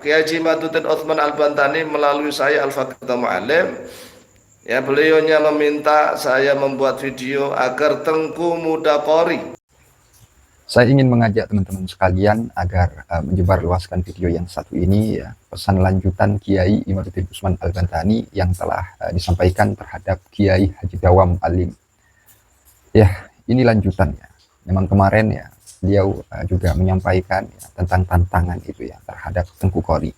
Kiai Haji Imaduddin Utsman Al-Bantani melalui saya Al-Faqih Mu'alim. Ya, beliaunya meminta saya membuat video agar Tengku Muda Qori. Saya ingin mengajak teman-teman sekalian agar menyebarluaskan video yang satu ini, ya, pesan lanjutan Kiai Imaduddin Utsman Al-Bantani yang telah disampaikan terhadap Kiai Haji Dawam Alim. Ya, ini lanjutannya. Memang kemarin ya beliau juga menyampaikan ya, tentang tantangan itu ya terhadap Tengku Qori.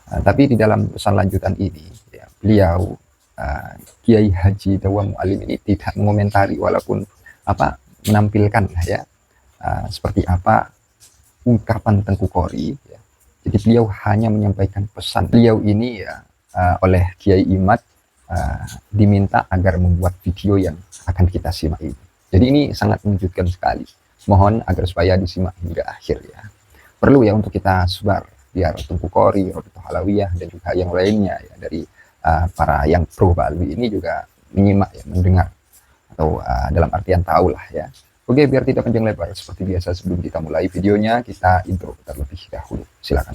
Tapi di dalam pesan lanjutan ini ya, beliau Kiai Haji Dawam Alim ini tidak mengomentari walaupun menampilkan ya seperti apa ungkapan Tengku Qori ya. Jadi beliau hanya menyampaikan pesan. Beliau ini ya oleh Kiai Imad diminta agar membuat video yang akan kita simak ini. Jadi ini sangat mengejutkan sekali. Mohon agar supaya disimak hingga akhir ya. Perlu ya untuk kita sebar biar Tengku Qori, Robitoh Alawiyah dan juga yang lainnya ya dari para yang pro Ba'alwi ini juga menyimak ya, mendengar atau dalam artian tahu lah ya. Oke, biar tidak panjang lebar seperti biasa sebelum kita mulai videonya kita intro terlebih dahulu. Silakan.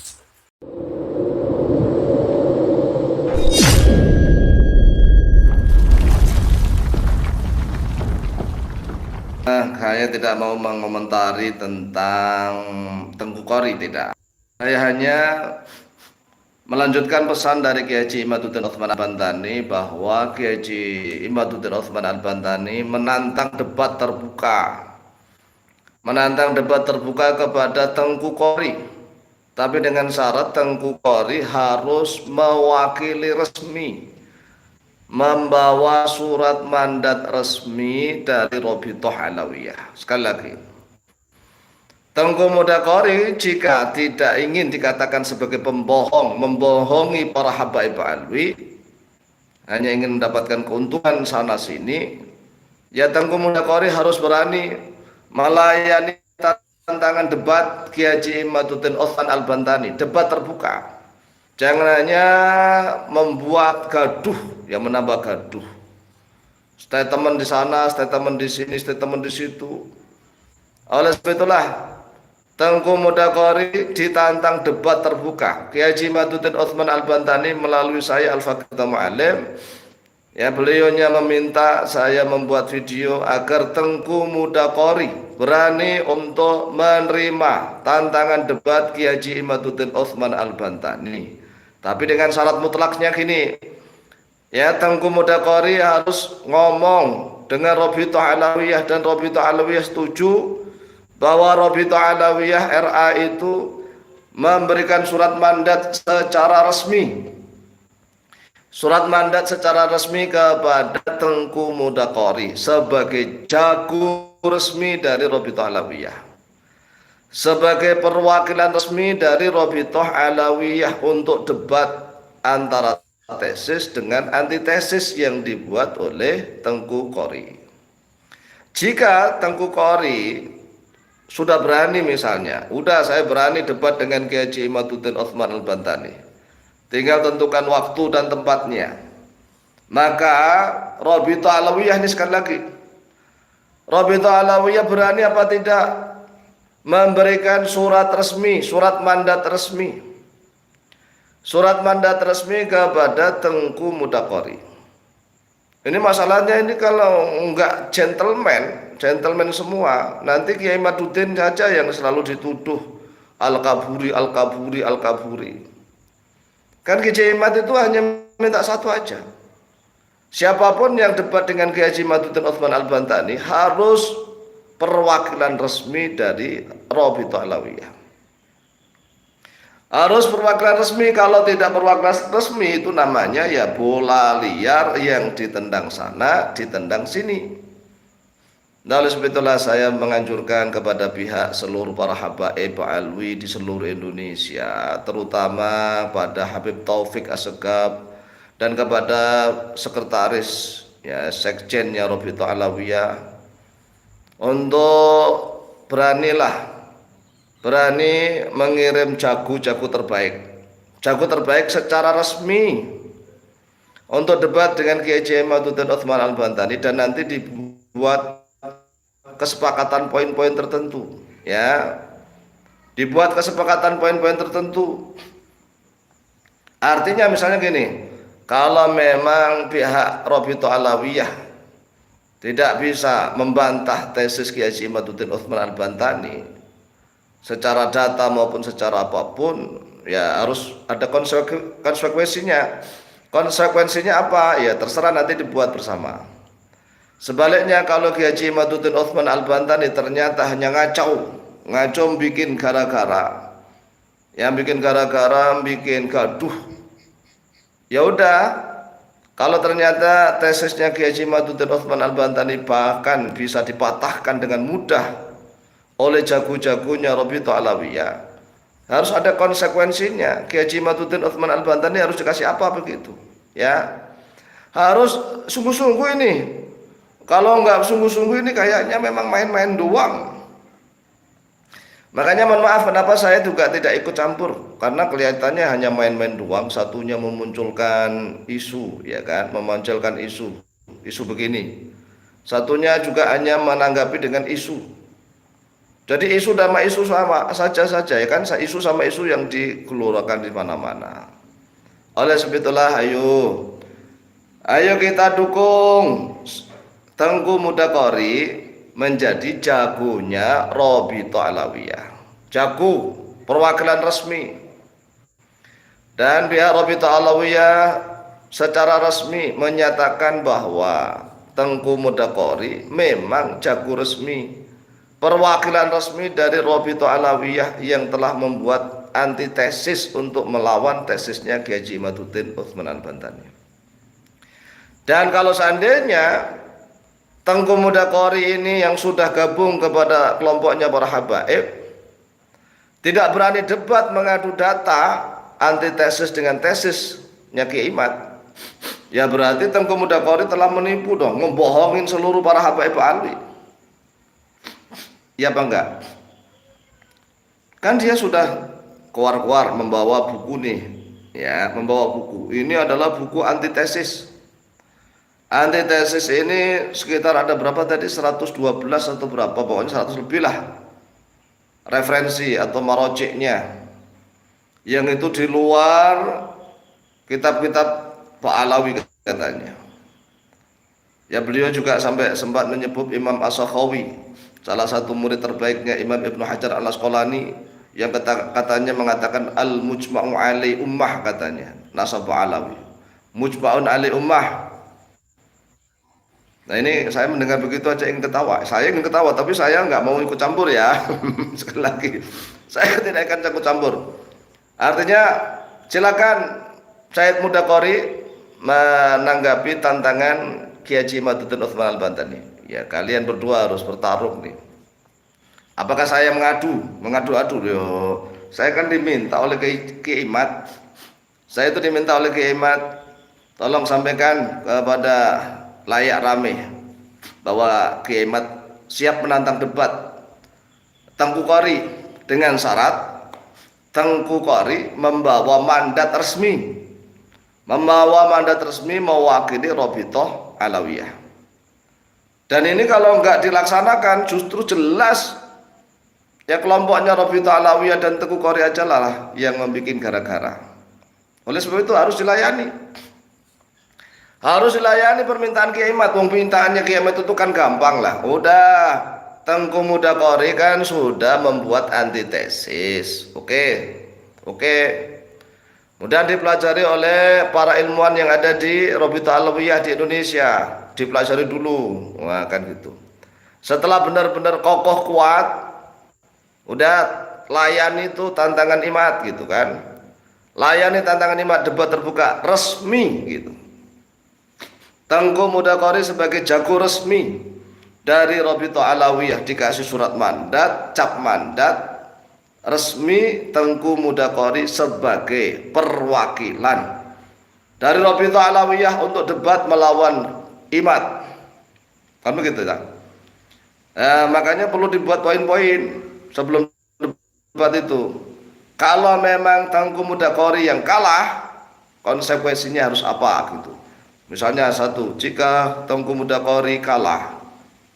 Saya tidak mau mengomentari tentang Tengku Qori, tidak. Saya hanya melanjutkan pesan dari Kiai Haji Imaduddin Utsman Al-Bantani bahwa Kiai Haji Imaduddin Utsman Al-Bantani menantang debat terbuka kepada Tengku Qori, tapi dengan syarat Tengku Qori harus mewakili resmi, membawa surat mandat resmi dari Robitoh Alawiyah. Sekali lagi, Tengku Muda Qori jika tidak ingin dikatakan sebagai pembohong, membohongi para habaib Ba'alwi, hanya ingin mendapatkan keuntungan sana sini, ya Tengku Muda Qori harus berani melayani tantangan debat Kiai Haji Imaduddin Utsman Al-Bantani, debat terbuka. Jangan hanya membuat gaduh, yang menambah gaduh. Statement di sana, statement di sini, statement di situ. Oleh sebab itulah Tengku Muda Qori ditantang debat terbuka. Kiai Haji Imaduddin Utsman Al-Bantani melalui saya Al-Faqih Mu'alim. Ya, beliaunya meminta saya membuat video agar Tengku Muda Qori berani untuk menerima tantangan debat Kiai Haji Imaduddin Utsman Al-Bantani. Tapi dengan syarat mutlaknya gini, ya Tengku Muda Qori harus ngomong dengan Robitoh Alawiyah dan Robitoh Alawiyah setuju bahwa Robitoh Alawiyah RA itu memberikan surat mandat secara resmi. Surat mandat secara resmi kepada Tengku Muda Qori sebagai jago resmi dari Robitoh Alawiyah, sebagai perwakilan resmi dari Robitoh Alawiyah untuk debat antara tesis dengan antitesis yang dibuat oleh Tengku Qori. Jika Tengku Qori sudah berani, misalnya, saya berani debat dengan Kiai Haji Imaduddin Utsman Al-Bantani, tinggal tentukan waktu dan tempatnya, maka Robitoh Alawiyah ini sekali lagi, Robitoh Alawiyah berani apa tidak memberikan surat resmi, surat mandat resmi kepada Tengku Muda Qori. Ini masalahnya, ini kalau enggak gentleman semua, nanti Kiai Imaduddin saja yang selalu dituduh al-kaburi. Kan Kiai Imad itu hanya minta satu aja, siapapun yang debat dengan Kiai Haji Imaduddin Utsman Al-Bantani harus perwakilan resmi dari Robitoh Alawiyah. Harus perwakilan resmi. Kalau tidak perwakilan resmi, itu namanya ya bola liar yang ditendang sana, ditendang sini. Nah, oleh sebab itulah saya menganjurkan kepada pihak seluruh para habaib Ba'alwi di seluruh Indonesia, terutama pada Habib Taufik Assegaf dan kepada sekretaris ya sekjennya Robitoh Alawiyah, untuk berani mengirim jago terbaik secara resmi untuk debat dengan Kiai Haji Imaduddin Utsman Al-Bantani, dan nanti dibuat kesepakatan poin-poin tertentu ya, Artinya misalnya gini, kalau memang pihak Robito Alawiyah tidak bisa membantah tesis Kiai Haji Imaduddin Utsman Al-Bantani secara data maupun secara apapun, ya harus ada konsekuensinya. Konsekuensinya apa? Ya terserah, nanti dibuat bersama. Sebaliknya kalau Kiai Haji Imaduddin Utsman Al-Bantani ternyata hanya ngacau bikin gara-gara, yang bikin gara-gara, bikin gaduh, ya udah. Kalau ternyata tesisnya Kiai Haji Imaduddin Utsman Al-Bantani bahkan bisa dipatahkan dengan mudah oleh jago-jagonya Robito Alawiyah, harus ada konsekuensinya. Kiai Haji Imaduddin Utsman Al-Bantani harus dikasih apa begitu? Ya, harus sungguh-sungguh ini. Kalau nggak sungguh-sungguh ini kayaknya memang main-main doang. Makanya mohon maaf kenapa saya juga tidak ikut campur, karena kelihatannya hanya main-main doang. Satunya memunculkan isu, ya kan, memunculkan isu begini. Satunya juga hanya menanggapi dengan isu. Jadi isu sama isu sama saja ya kan, isu sama isu yang dikeluarkan di mana-mana. Oleh sebab itulah ayo kita dukung Tengku Mudaqori menjadi jagonya Robito Alawiyah, jago perwakilan resmi. Dan pihak Robito Alawiyah secara resmi menyatakan bahwa Tengku Mudaqori memang jago resmi, perwakilan resmi dari Robito Alawiyah yang telah membuat antitesis untuk melawan tesisnya Kiai Haji Imaduddin Utsman Al-Bantani. Dan kalau seandainya Tengku Mudaqori ini yang sudah gabung kepada kelompoknya para habaib tidak berani debat mengadu data antitesis dengan tesisnya Kiai Imad, ya berarti Tengku Mudaqori telah menipu dong, ngebohongin seluruh para habaib alwi. Ya apa enggak? Kan dia sudah keluar membawa buku nih, ya, membawa buku. Ini adalah buku antitesis. Antitesis ini sekitar ada berapa tadi? 112 atau berapa? Pokoknya 100 lebih lah referensi atau marojiknya, yang itu di luar kitab-kitab Pak Alawi katanya. Ya beliau juga sampai sempat menyebut Imam As-Sakhawi, salah satu murid terbaiknya Imam Ibnu Hajar Al-Asqalani, yang katanya mengatakan al-mujma'u alai ummah, katanya nasab Alawi, mujma'un alai ummah. Nah ini saya mendengar begitu aja ingin ketawa. Saya ingin ketawa, tapi saya nggak mau ikut campur ya. Sekali lagi, saya tidak akan ikut campur. Artinya silakan Said Mudaqori menanggapi tantangan Kiai Haji Imaduddin Utsman Al-Bantani. Ya kalian berdua harus bertarung nih. Apakah saya mengadu-adu? Yo, saya kan diminta oleh Kiai Imad. Saya itu diminta oleh Kiai Imad, tolong sampaikan kepada layak rame bahwa Kiai Imad siap menantang debat Tengku Qori dengan syarat Tengku Qori membawa mandat resmi, mewakili Robito Alawiyah. Dan ini kalau nggak dilaksanakan justru jelas ya kelompoknya Robito Alawiyah dan Tengku Qori aja lah yang membuat gara-gara. Oleh sebab itu harus dilayani. Harus dilayani permintaan Kiai Imad. Wong permintaannya Kiai Imad itu kan gampang lah. Udah, Tengku Mudaqori kan sudah membuat antitesis. Oke. Mudah dipelajari oleh para ilmuwan yang ada di Robito Alawiyah di Indonesia. Dipelajari dulu. Wah, kan gitu. Setelah benar-benar kokoh kuat, udah layani itu tantangan Imad gitu kan. Layani tantangan Imad, debat terbuka resmi gitu. Tengku Mudaqori sebagai jago resmi dari Robito Alawiyah dikasih surat mandat, cap mandat resmi. Tengku Mudaqori sebagai perwakilan dari Robito Alawiyah untuk debat melawan Imad, kan begitu kan? Makanya perlu dibuat poin-poin sebelum debat itu. Kalau memang Tengku Mudaqori yang kalah, konsekuensinya harus apa gitu. Misalnya satu, jika Tengku Mudaqori kalah,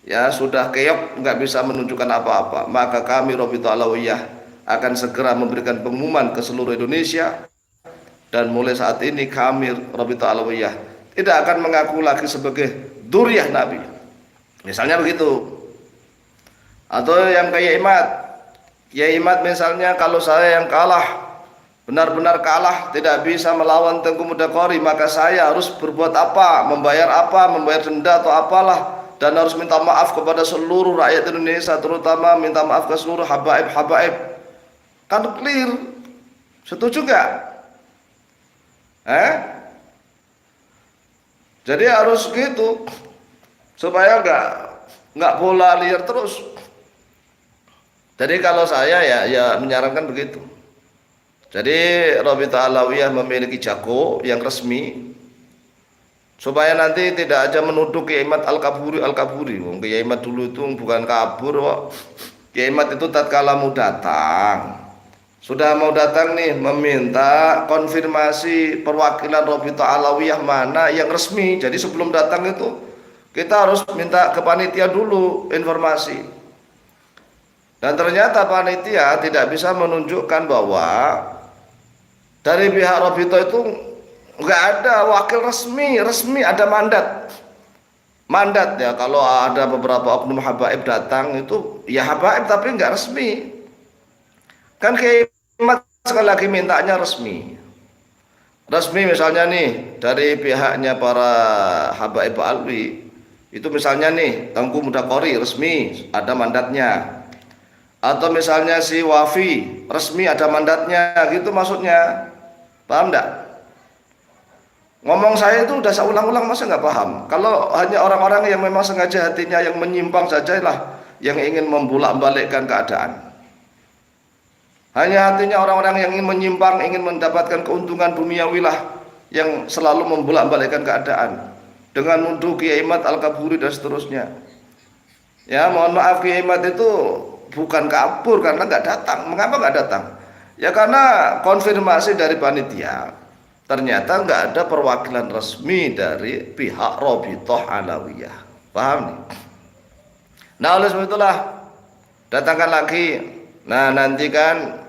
ya sudah keok, nggak bisa menunjukkan apa-apa, maka kami Robito Alawiyah akan segera memberikan pengumuman ke seluruh Indonesia dan mulai saat ini kami Rabithah Alawiyah tidak akan mengaku lagi sebagai dzurriyyah Nabi. Misalnya begitu. Atau yang kayak Kiai Imad misalnya, kalau saya yang kalah, benar-benar kalah, tidak bisa melawan Tengku Mudaqori, maka saya harus berbuat apa, membayar denda atau apalah, dan harus minta maaf kepada seluruh rakyat Indonesia, terutama minta maaf ke seluruh habaib. Kan clear. Setuju nggak? Jadi harus gitu, supaya nggak bola liar terus. Jadi kalau saya ya menyarankan begitu. Jadi Rabithah Alawiyah memiliki jago yang resmi, supaya nanti tidak aja menuduh Kiai Imad Al-Kaburi. Kiai Imad dulu itu bukan kabur kok. Kiai Imad itu tatkala mau datang, sudah mau datang nih, meminta konfirmasi perwakilan Rabithah Alawiyah mana yang resmi. Jadi sebelum datang itu kita harus minta ke panitia dulu informasi. Dan ternyata panitia tidak bisa menunjukkan bahwa dari pihak Rabithah itu nggak ada wakil resmi ada mandat ya. Kalau ada beberapa oknum habaib datang itu ya habaib tapi nggak resmi. Kan Kiai Imad sekali lagi mintanya resmi misalnya nih dari pihaknya para habaib alwi itu, misalnya nih Tengku Mudaqori resmi ada mandatnya, atau misalnya si Wafi resmi ada mandatnya, gitu maksudnya. Paham enggak? Ngomong saya itu udah saya ulang-ulang, masa nggak paham? Kalau hanya orang-orang yang memang sengaja hatinya yang menyimpang saja lah yang ingin membolak-balikkan keadaan. Hanya hatinya orang-orang yang ingin menyimpang, ingin mendapatkan keuntungan duniawi lah yang selalu membolak-balikkan keadaan dengan nuduh Kiai Imad Al-Kaburi dan seterusnya. Ya mohon maaf, Kiai Imad itu bukan kabur karena nggak datang. Mengapa nggak datang? Ya karena konfirmasi dari panitia ternyata nggak ada perwakilan resmi dari pihak Rabithah Alawiyah. Paham nih? Nah oleh sebab itulah datangkan lagi. Nah nanti kan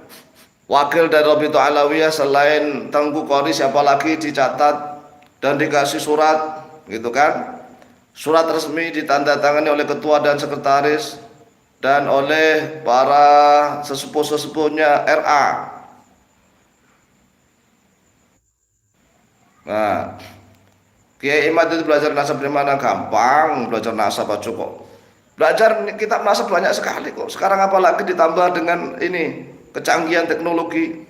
wakil dari Rabithah Alawiyah selain Tengku Qori siapa lagi dicatat dan dikasih surat, gitu kan? Surat resmi ditandatangani oleh ketua dan sekretaris dan oleh para sesepuh-sesepuhnya RA. Nah, Kiai Imad itu belajar nasab dari mana? Gampang, belajar nasab aja kok. Belajar kitab nasab banyak sekali kok. Sekarang apalagi ditambah dengan ini kecanggihan teknologi.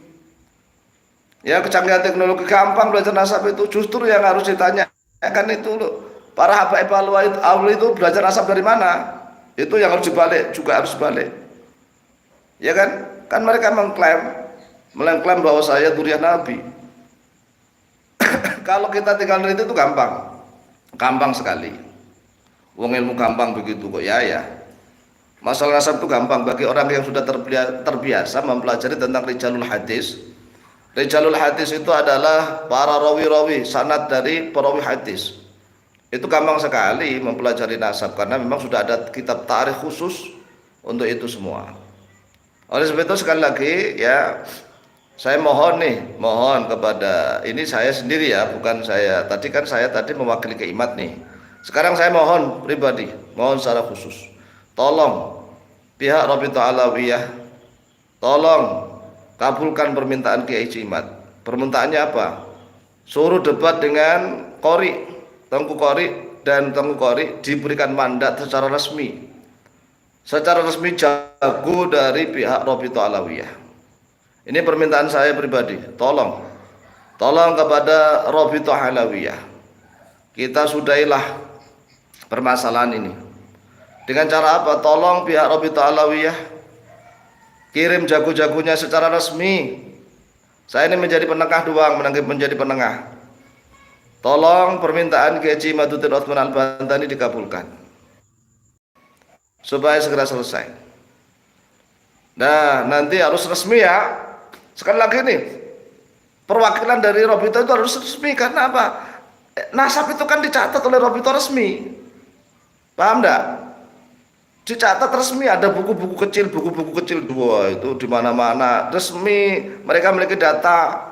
Ya kecanggihan teknologi, gampang belajar nasab itu. Justru yang harus ditanyakan itu loh, para habaib alwi itu belajar nasab dari mana? Itu yang harus dibalik, juga harus balik. Ya kan? Kan mereka mengklaim bahwa saya dzurriyyah Nabi. Kalau kita tinggal itu gampang sekali. Wong ilmu gampang begitu kok ya. Masalah nasab itu gampang bagi orang yang sudah terbiasa mempelajari tentang rijalul hadis. Rijalul hadis itu adalah para rawi-rawi, sanad dari perawi hadis. Itu gampang sekali mempelajari nasab karena memang sudah ada kitab tarikh khusus untuk itu semua. Oleh sebab itu sekali lagi ya, saya mohon kepada, ini saya sendiri ya, bukan saya. Tadi kan saya mewakili Kiai Imad nih. Sekarang saya mohon pribadi, mohon secara khusus. Tolong pihak Rabithah Alawiyah, tolong kabulkan permintaan Kiai Imad. Permintaannya apa? Suruh debat dengan Tengku Qori dan Tengku Qori diberikan mandat secara resmi jago dari pihak Rabithah Alawiyah. Ini permintaan saya pribadi. Tolong kepada Rabithah Alawiyah, kita sudahilah permasalahan ini. Dengan cara apa? Tolong pihak Rabithah Alawiyah kirim jago-jagonya secara resmi. Saya ini menjadi penengah doang, menjadi penengah. Tolong permintaan Kiai Imaduddin Utsman Al-Bantani dikabulkan supaya segera selesai. Nah nanti harus resmi ya. Sekali lagi nih, perwakilan dari Rabithah itu harus resmi. Karena apa? Nasab itu kan dicatat oleh Rabithah resmi. Paham enggak? Dicatat resmi, ada buku-buku kecil dua itu di mana-mana resmi. Mereka memiliki data.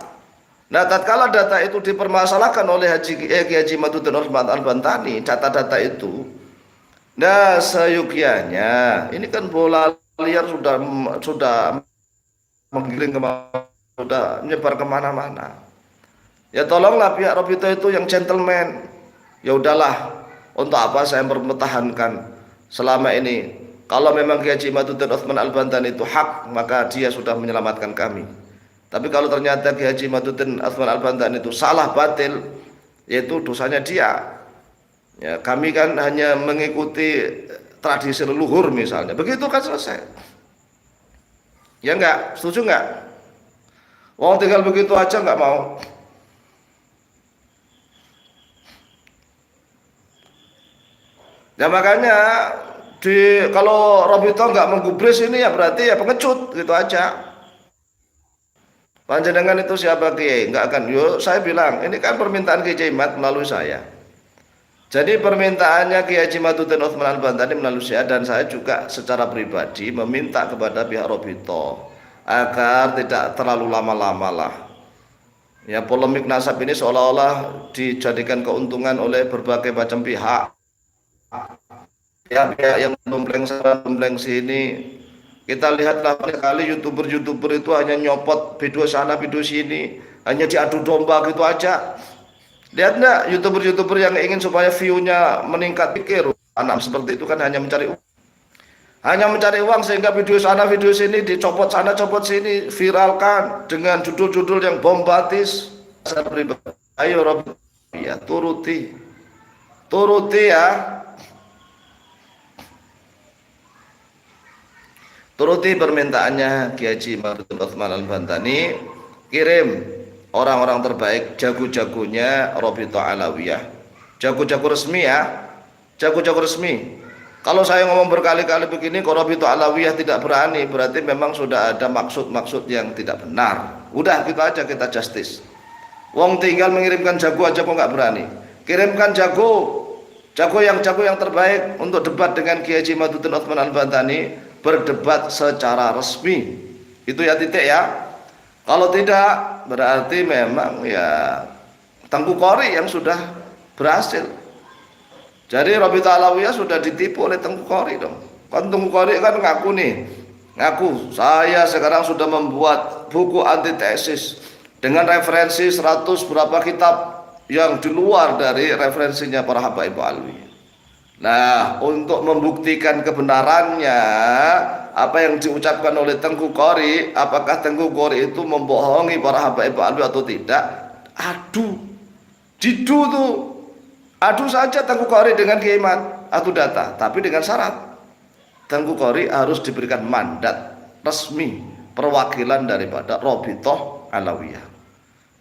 Nah, tatkala data itu dipermasalahkan oleh Kiai Haji Imaduddin Usman Al-Bantani, data-data itu, nah seyogianya ini kan bola liar sudah menggiring kemana, sudah menyebar kemana-mana. Ya tolonglah pihak Robito itu yang gentleman. Ya udahlah, untuk apa saya mempertahankan selama ini? Kalau memang Kiai Haji Imaduddin Utsman Al-Bantani itu hak, maka dia sudah menyelamatkan kami. Tapi kalau ternyata Kiai Haji Imaduddin Utsman Al-Bantani itu salah batil, yaitu dosanya dia. Ya, kami kan hanya mengikuti tradisi leluhur misalnya. Begitu kan selesai. Ya enggak? Setuju enggak? Wong tinggal begitu aja enggak mau. Ya makanya kalau Robito nggak menggubris ini ya berarti ya pengecut gitu aja. Panjenengan itu siapa Kiai? Nggak akan. Yo saya bilang ini kan permintaan Kiai Jimat melalui saya. Jadi permintaannya Kiai Haji Imaduddin Utsman Al-Bantani melalui saya, dan saya juga secara pribadi meminta kepada pihak Robito agar tidak terlalu lama-lama lah. Ya polemik nasab ini seolah-olah dijadikan keuntungan oleh berbagai macam pihak. Ya pihak yang dompleng sana dompleng sini. Kita lihatlah banyak kali youtuber itu hanya nyopot video sana video sini, hanya diadu domba gitu aja. Lihat enggak youtuber yang ingin supaya view-nya meningkat, pikir anak seperti itu kan hanya mencari uang sehingga video sana video sini dicopot sana copot sini, viralkan dengan judul-judul yang bombastis. Ayo Rob, ya turuti ya. Turuti permintaannya Kiai Haji Imaduddin Utsman Al-Bantani, kirim orang-orang terbaik, jago-jagonya Robito Alawiyah, jago-jago resmi ya, jago-jago resmi. Kalau saya ngomong berkali-kali begini, kalau Robito Alawiyah tidak berani, berarti memang sudah ada maksud-maksud yang tidak benar. Udah gitu aja kita justice. Wong tinggal mengirimkan jago aja kok nggak berani. Kirimkan jago yang terbaik untuk debat dengan Kiai Haji Imaduddin Utsman Al-Bantani, berdebat secara resmi. Itu ya titik ya. Kalau tidak berarti memang ya Tengku Qori yang sudah berhasil. Jadi Robito Alawiyah sudah ditipu oleh Tengku Qori dong. Kan Tengku Qori kan ngaku saya sekarang sudah membuat buku antitesis dengan referensi 100 berapa kitab yang di luar dari referensinya para Habaib Alwi. Nah, untuk membuktikan kebenarannya apa yang diucapkan oleh Tengku Qori, apakah Tengku Qori itu membohongi para Habaib Alwi atau tidak? Jidu tuh. Adu saja Tengku Qori dengan Kiai Mat, adu data, tapi dengan syarat Tengku Qori harus diberikan mandat resmi perwakilan daripada Robito Alawiyah.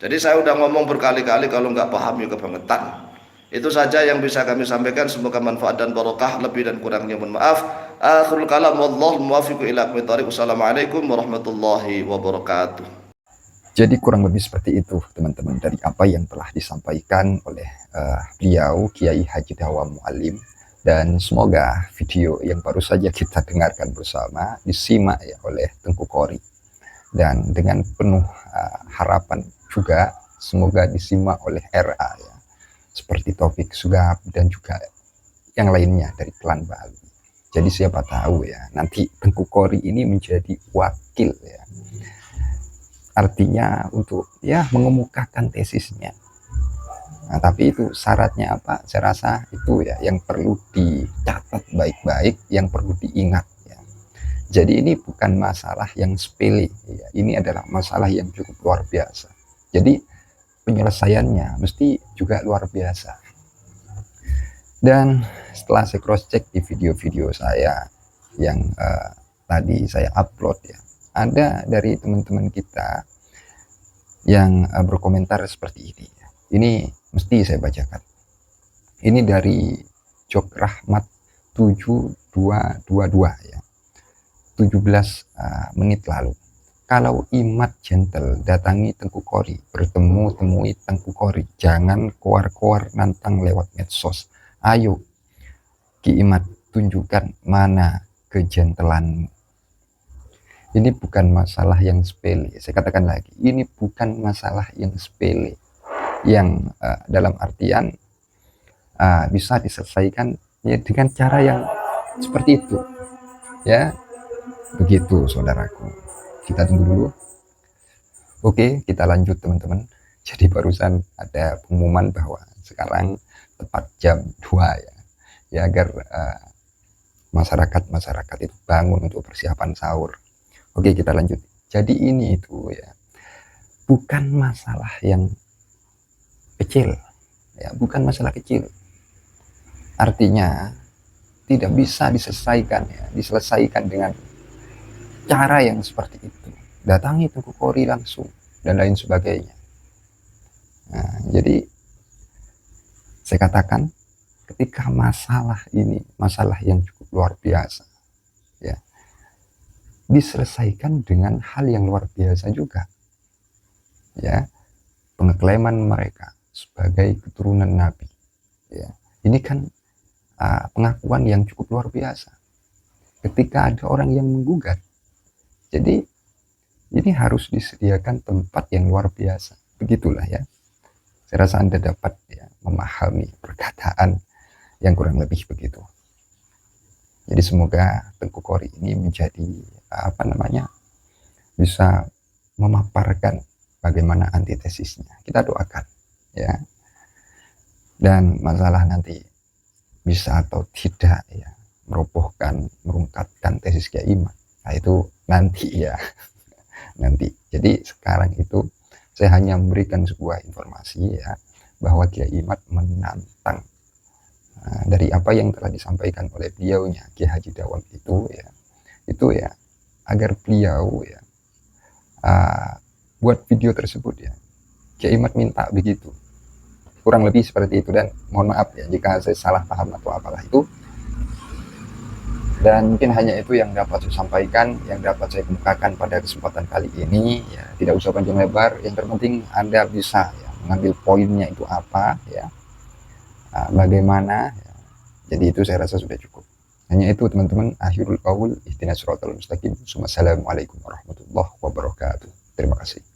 Jadi saya udah ngomong berkali-kali, kalau nggak paham ya kebangetan. Itu saja yang bisa kami sampaikan, semoga manfaat dan barokah, lebih dan kurangnya mohon maaf. Akhirul kalam wallahu muwaffiq ila aqwamit thoriq. Wassalamualaikum warahmatullahi wabarakatuh. Jadi kurang lebih seperti itu teman-teman dari apa yang telah disampaikan oleh beliau Kiai Haji Dawam Mualim, dan semoga video yang baru saja kita dengarkan bersama disimak ya oleh Tengku Qori, dan dengan penuh harapan juga semoga disimak oleh RA ya, seperti Taufik Sugap dan juga yang lainnya dari klan Bali. Jadi siapa tahu ya nanti Tengku Qori ini menjadi wakil ya, artinya untuk ya mengemukakan tesisnya. Nah, tapi itu syaratnya apa? Saya rasa itu ya yang perlu dicatat baik-baik, yang perlu diingat ya. Jadi ini bukan masalah yang sepele ya. Ini adalah masalah yang cukup luar biasa. Jadi penyelesaiannya mesti juga luar biasa. Dan setelah saya cross check di video-video saya yang tadi saya upload ya, ada dari teman-teman kita yang berkomentar seperti ini. Ini mesti saya bacakan. Ini dari Jok Rahmat 7222 ya, 17 menit lalu. Kalau Imat gentle datangi Tengku Qori, temui Tengku Qori, jangan koar-koar nantang lewat medsos. Ayo Ki Imat tunjukkan mana kegentelanmu. Ini bukan masalah yang sepele. Saya katakan lagi, ini bukan masalah yang sepele, yang dalam artian bisa diselesaikan ya dengan cara yang seperti itu, ya. Begitu saudaraku. Kita tunggu dulu. Oke, kita lanjut teman-teman. Jadi barusan ada pengumuman bahwa sekarang tepat jam 2 ya. Ya agar masyarakat itu bangun untuk persiapan sahur. Oke, kita lanjut. Jadi ini itu ya bukan masalah yang kecil, ya bukan masalah kecil. Artinya tidak bisa diselesaikan dengan cara yang seperti itu. Datangi Tengku Kori langsung dan lain sebagainya. Nah, jadi saya katakan ketika masalah ini masalah yang cukup luar biasa, ya diselesaikan dengan hal yang luar biasa juga, ya pengeklaiman mereka sebagai keturunan Nabi, ya ini kan pengakuan yang cukup luar biasa. Ketika ada orang yang menggugat, jadi ini harus disediakan tempat yang luar biasa. Begitulah ya. Saya rasa Anda dapat ya memahami perkataan yang kurang lebih begitu. Jadi semoga Tengku Kori ini menjadi bisa memaparkan bagaimana antitesisnya. Kita doakan ya. Dan masalah nanti bisa atau tidak ya merobohkan, merungkatkan tesis Kiai Imad. Nah itu nanti ya. Nanti. Jadi sekarang itu saya hanya memberikan sebuah informasi ya bahwa Kiai Imad menantang dari apa yang telah disampaikan oleh beliaunya Kiai Haji Dawam itu ya agar beliau ya buat video tersebut ya. Kiai Imad minta begitu. Kurang lebih seperti itu, dan mohon maaf ya jika saya salah paham atau apalah itu. Dan mungkin hanya itu yang dapat saya sampaikan, yang dapat saya kemukakan pada kesempatan kali ini ya. Tidak usah panjang lebar, yang terpenting Anda bisa ya, mengambil poinnya itu apa ya, bagaimana ya. Jadi itu saya rasa sudah cukup. Hanya itu teman-teman. Akhirul qaul ihdinas siratal mustaqim. Wassalamualaikum warahmatullahi wabarakatuh. Terima kasih.